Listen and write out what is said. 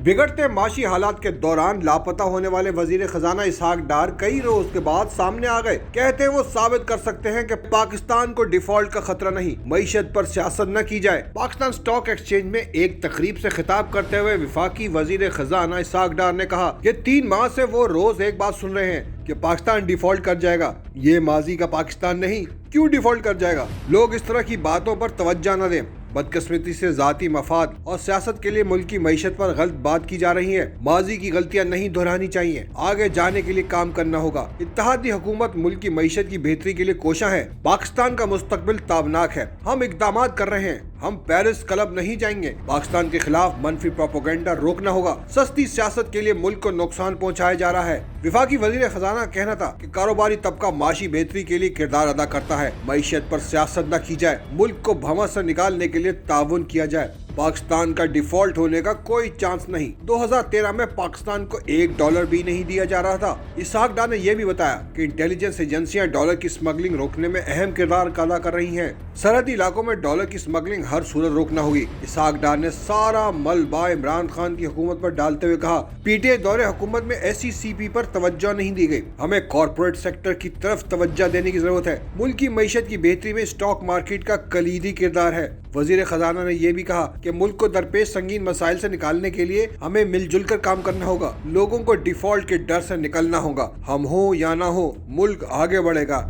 बिगड़ते माशी हालात के दौरान लापता होने वाले वजीर खजाना इसहाक डार कई रोज के बाद सामने आ गए। कहते वो साबित कर सकते हैं कि पाकिस्तान को डिफॉल्ट का खतरा नहीं, मईशत पर सियासत न की जाए। पाकिस्तान स्टॉक एक्सचेंज में एक तकरीब से खिताब करते हुए वफाकी वजीर खजाना इसहाक डार ने कहा कि 3 माह से वो रोज एक बात सुन रहे हैं कि पाकिस्तान डिफॉल्ट कर जाएगा। ये माजी का पाकिस्तान नहीं, क्यों डिफॉल्ट कर जाएगा? लोग इस तरह की बातों पर तवज्जो न दें। बदकिस्मती से जाती मफाद और सियासत के लिए मुल्क की मईशत पर गलत बात की जा रही है। माजी की गलतियां नहीं दोहरानी चाहिए, आगे जाने के लिए काम करना होगा। इत्तेहादी हुकूमत मुल्क की मईशत की बेहतरी के लिए कोशा है। पाकिस्तान का मुस्तकबिल ताबनाक है। हम इकदाम कर रहे हैं। हम पेरिस क्लब नहीं जाएंगे। पाकिस्तान के खिलाफ मनफी प्रोपेगेंडा रोकना होगा। सस्ती सियासत के लिए मुल्क को नुकसान पहुँचाया जा रहा है। वफाकी वजीर खजाना कहना था कि कारोबारी तबका माशी बेहतरी के लिए किरदार अदा करता है। मईशत पर सियासत न की जाए, मुल्क को भंवर से निकालने के लिए ताउन किया जाए। पाकिस्तान का डिफॉल्ट होने का कोई चांस नहीं। 2013 में पाकिस्तान को $1 भी नहीं दिया जा रहा था। इसहाक डार ने यह भी बताया कि इंटेलिजेंस एजेंसियां डॉलर की स्मगलिंग रोकने में अहम किरदार अदा कर रही हैं। सरहदी इलाकों में डॉलर की स्मगलिंग हर सूरत रोकना होगी। इसहाक डार ने सारा मलबा इमरान खान की हुकूमत पर डालते हुए कहा, पीटीआई दौरे हुकूमत में SECP पर तवज्जो नहीं दी गई। हमें कॉर्पोरेट सेक्टर की तरफ तवज्जो देने की जरूरत है। मुल्क की मईशत की बेहतरी में स्टॉक मार्केट का कलीदी किरदार है। वजीर खजाना ने यह भी कहा कि मुल्क को दरपेश संगीन मसाइल से निकालने के लिए हमें मिलजुल कर काम करना होगा। लोगों को डिफॉल्ट के डर से निकलना होगा। हम हो या ना हो, मुल्क आगे बढ़ेगा।